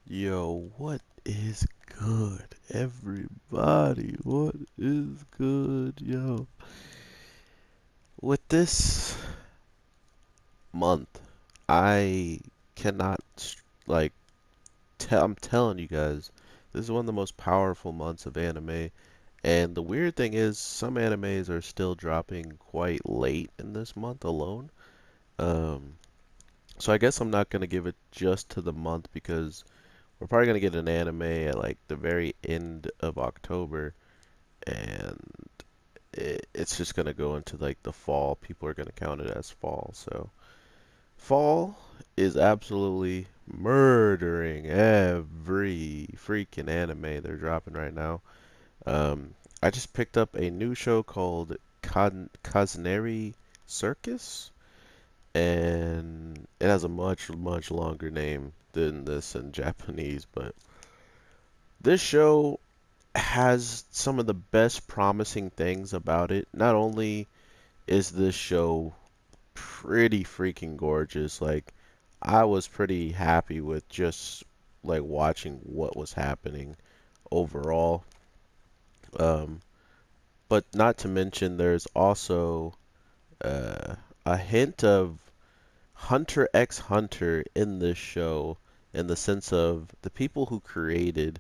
Yo, what is good, everybody? What is good, yo? With this month, I cannot, like, I'm telling you guys, this is one of the most powerful months of anime. And the weird thing is, some animes are still dropping quite late in this month alone. Um, so I guess I'm not gonna give it just to the month because we're probably gonna get an anime at like the very end of October, and it's just gonna go into like the fall. People are gonna count it as fall. So fall is absolutely murdering every freaking anime they're dropping right now. Um, I just picked up a new show called Kazneri Circus, and it has a much longer name than this in Japanese, but this show has some of the best promising things about it. Not only is this show pretty freaking gorgeous, like I was pretty happy with just like watching what was happening overall. Um, but not to mention there's also uh, a hint of Hunter x Hunter in this show in the sense of the people who created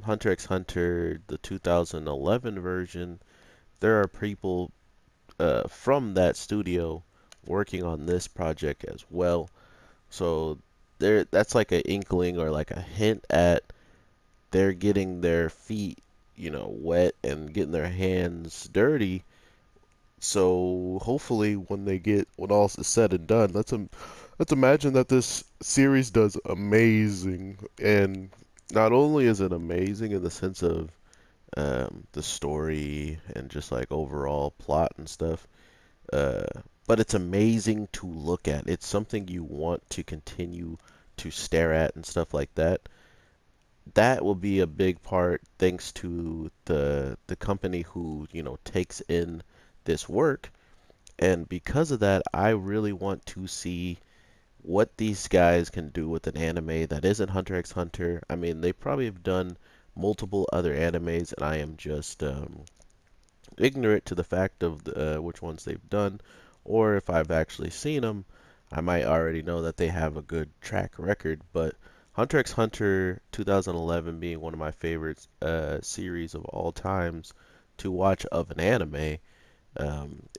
Hunter x Hunter, the 2011 version. There are people from that studio working on this project as well. So that's like an inkling or like a hint at they're getting their feet, wet and getting their hands dirty. So hopefully when all is said and done, let's imagine that this series does amazing. And not only is it amazing in the sense of the story and just like overall plot and stuff, uh, but it's amazing to look at. It's something you want to continue to stare at and stuff like that. That will be a big part thanks to the company who, takes in this work. And because of that, I really want to see what these guys can do with an anime that isn't Hunter x Hunter. I mean, they probably have done multiple other animes, and I am just ignorant to the fact of which ones they've done, or if I've actually seen them, I might already know that they have a good track record. But Hunter x Hunter 2011 being one of my favorite series of all times to watch of an anime,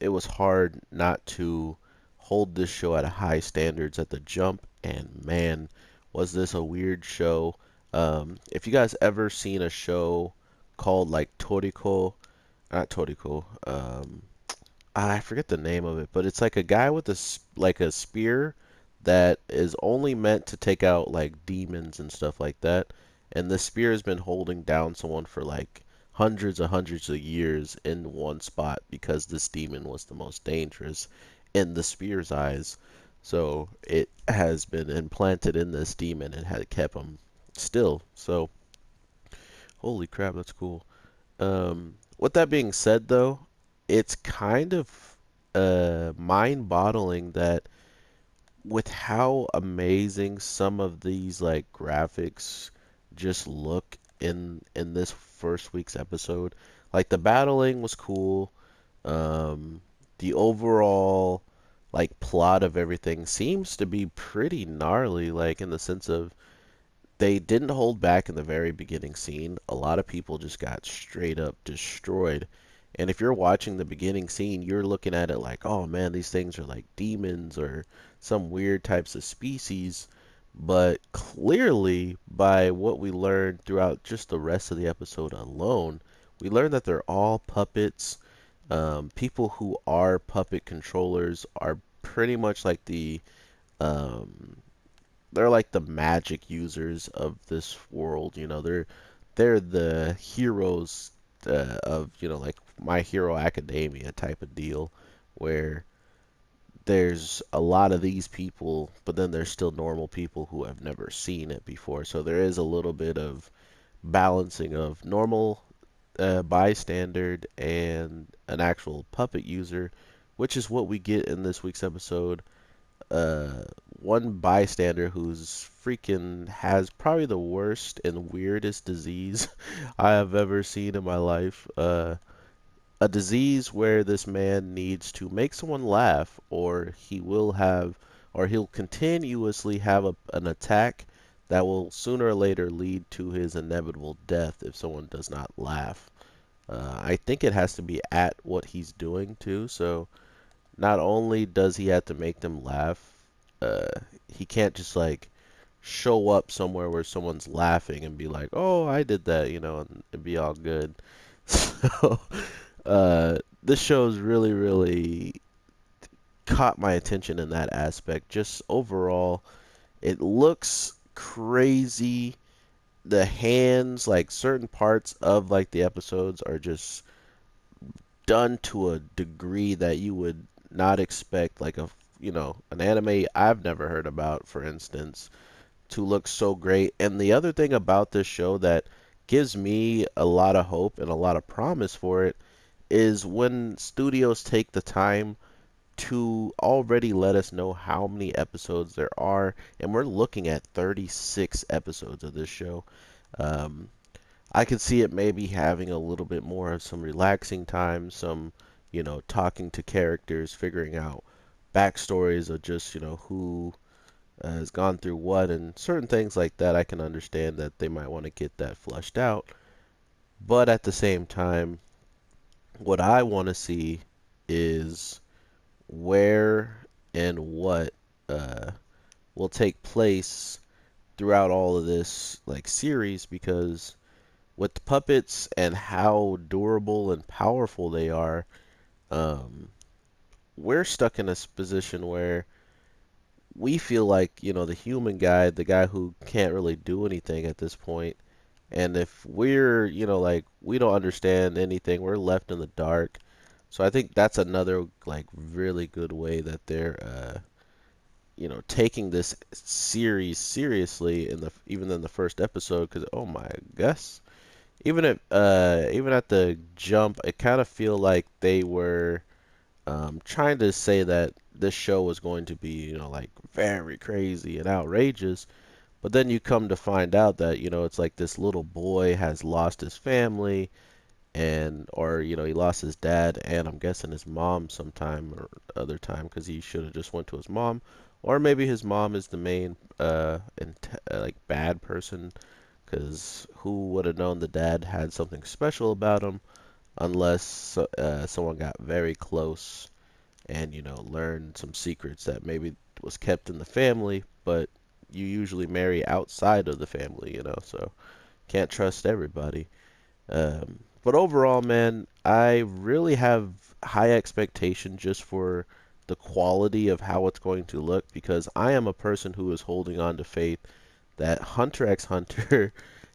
it was hard not to hold this show at a high standards at the jump. And man, was this a weird show. If you guys ever seen a show called like Toriko, not Toriko. I forget the name of it, but it's like a guy with like a spear that is only meant to take out like demons and stuff like that. And the spear has been holding down someone for like hundreds of years in one spot because this demon was the most dangerous in the spear's eyes. So it has been implanted in this demon and had kept him still. So holy crap, that's cool. With that being said, though, it's kind of mind-boggling that with how amazing some of these like graphics just look in this first week's episode. Like the battling was cool. Um, the overall like plot of everything seems to be pretty gnarly, like in the sense of they didn't hold back in the very beginning scene. A lot of people just got straight up destroyed. And if you're watching the beginning scene, you're looking at it like, oh man, these things are like demons or some weird types of species. But clearly, by what we learned throughout just the rest of the episode alone, we learned that they're all puppets. People who are puppet controllers are pretty much like um, they're like the magic users of this world. They're the heroes of like My Hero Academia type of deal, where there's a lot of these people, but then there's still normal people who have never seen it before. So there is a little bit of balancing of normal bystander and an actual puppet user, which is what we get in this week's episode. Uh, one bystander who's freaking has probably the worst and weirdest disease I have ever seen in my life. A disease where this man needs to make someone laugh, or he'll continuously have an attack that will sooner or later lead to his inevitable death if someone does not laugh. I think it has to be at what he's doing too, so not only does he have to make them laugh, uh, he can't just like show up somewhere where someone's laughing and be like, "Oh, I did that," and it'd be all good. So, this show's really, really caught my attention in that aspect. Just overall, it looks crazy. The hands, like certain parts of like the episodes are just done to a degree that you would not expect like an anime I've never heard about, for instance, to look so great. And the other thing about this show that gives me a lot of hope and a lot of promise for it is when studios take the time to already let us know how many episodes there are, and we're looking at 36 episodes of this show. Um, I could see it maybe having a little bit more of some relaxing time, some, talking to characters, figuring out backstories of just, who has gone through what, and certain things like that. I can understand that they might want to get that flushed out. But at the same time, what I want to see is where and what uh, will take place throughout all of this like series, because with the puppets and how durable and powerful they are, um, we're stuck in this position where we feel like, the human guy, the guy who can't really do anything at this point, and if we're, like we don't understand anything, we're left in the dark. So I think that's another like really good way that they're taking this series seriously in the even in the first episode, because oh my gosh, even at the jump, it kind of feel like they were trying to say that this show was going to be, like very crazy and outrageous. But then you come to find out that, it's like this little boy has lost his family, and or he lost his dad, and I'm guessing his mom sometime or other time, because he should have just went to his mom, or maybe his mom is the main like bad person, because who would have known the dad had something special about him unless someone got very close and learned some secrets that maybe was kept in the family, but you usually marry outside of the family, so can't trust everybody. But overall, man, I really have high expectation just for the quality of how it's going to look, because I am a person who is holding on to faith that Hunter x Hunter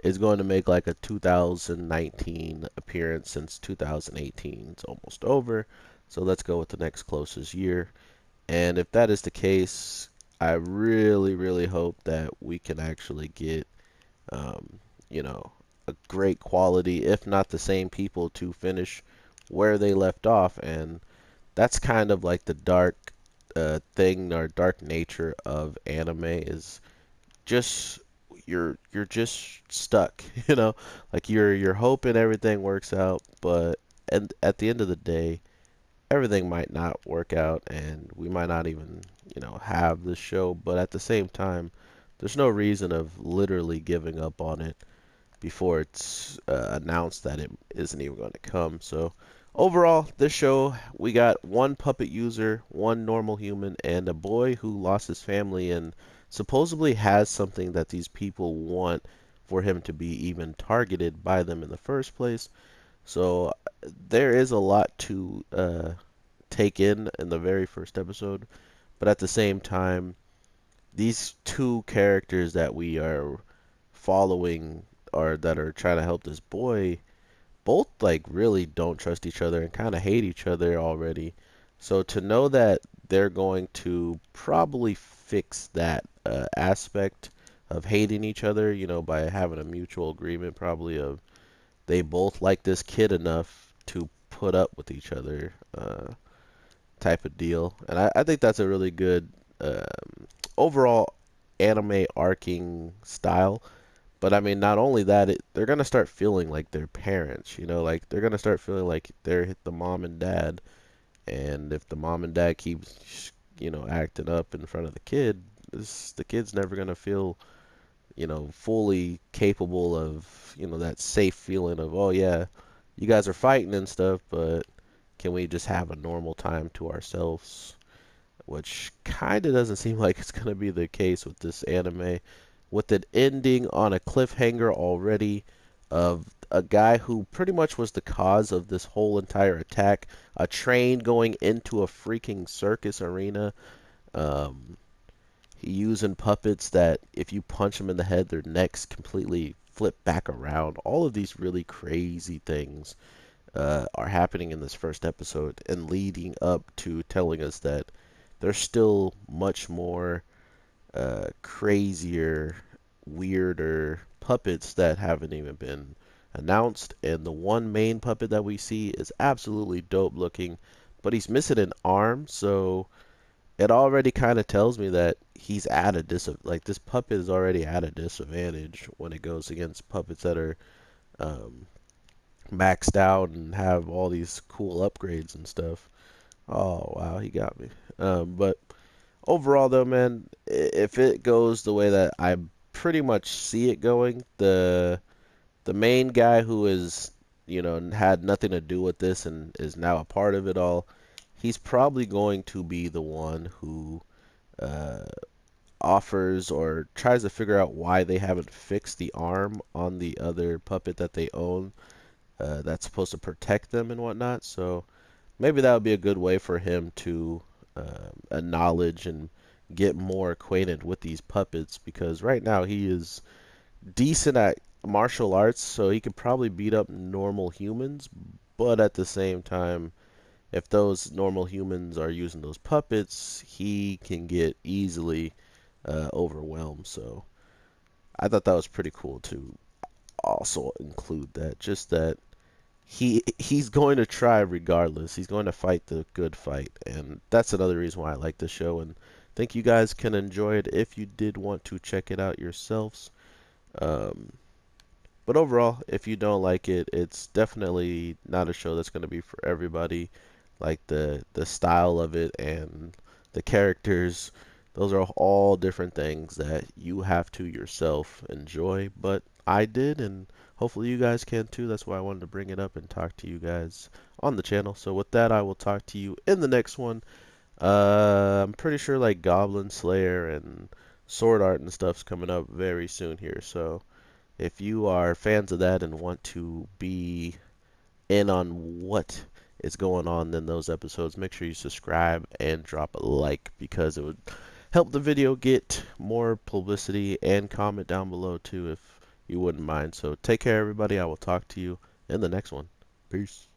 is going to make like a 2019 appearance, since 2018 it's almost over. So let's go with the next closest year. And if that is the case, I really, really hope that we can actually get, um, you know, a great quality, if not the same people, to finish where they left off. And that's kind of like the dark thing or dark nature of anime, is just you're just stuck, like you're hoping everything works out, but and at the end of the day, everything might not work out, and we might not even, have this show. But at the same time, there's no reason of literally giving up on it before it's announced that it isn't even going to come. So overall, this show, we got one puppet user, one normal human, and a boy who lost his family and supposedly has something that these people want for him to be even targeted by them in the first place. So there is a lot to take in the very first episode, but at the same time, these two characters that we are following, or that are trying to help this boy, both like really don't trust each other and kind of hate each other already. So to know that they're going to probably fix that aspect of hating each other, by having a mutual agreement, probably of they both like this kid enough to put up with each other, type of deal. And I think that's a really good overall anime arcing style. But I mean, not only that, they're gonna start feeling like their parents. Like they're gonna start feeling like they're the mom and dad. And if the mom and dad keeps, acting up in front of the kid, the kid's never gonna feel, fully capable of, that safe feeling of, oh yeah, you guys are fighting and stuff, but can we just have a normal time to ourselves? Which kind of doesn't seem like it's going to be the case with this anime, with it ending on a cliffhanger already of a guy who pretty much was the cause of this whole entire attack, a train going into a freaking circus arena. Um, he using puppets that if you punch them in the head, their necks completely flip back around. All of these really crazy things are happening in this first episode and leading up to telling us that there's still much more crazier, weirder puppets that haven't even been announced. And the one main puppet that we see is absolutely dope looking, but he's missing an arm, so it already kind of tells me that he's at a like this puppet is already at a disadvantage when it goes against puppets that are um, maxed out and have all these cool upgrades and stuff. Oh wow, he got me. But overall though, man, if it goes the way that I pretty much see it going, the main guy who is, had nothing to do with this and is now a part of it all, he's probably going to be the one who uh, offers or tries to figure out why they haven't fixed the arm on the other puppet that they own, that's supposed to protect them and whatnot. So maybe that would be a good way for him to acknowledge and get more acquainted with these puppets, because right now he is decent at martial arts, so he could probably beat up normal humans, but at the same time, if those normal humans are using those puppets, he can get easily overwhelmed. So I thought that was pretty cool to also include that, just that he's going to try regardless. He's going to fight the good fight, and that's another reason why I like the show. And I think you guys can enjoy it if you did want to check it out yourselves. Um, but overall, if you don't like it, it's definitely not a show that's going to be for everybody. Like the style of it and the characters, those are all different things that you have to yourself enjoy. But I did, and hopefully you guys can too. That's why I wanted to bring it up and talk to you guys on the channel. So with that, I will talk to you in the next one. I'm pretty sure like Goblin Slayer and Sword Art and stuff's coming up very soon here. So if you are fans of that and want to be in on what is going on in those episodes, make sure you subscribe and drop a like, because it would help the video get more publicity, and comment down below too if you wouldn't mind. So take care everybody. I will talk to you in the next one. Peace.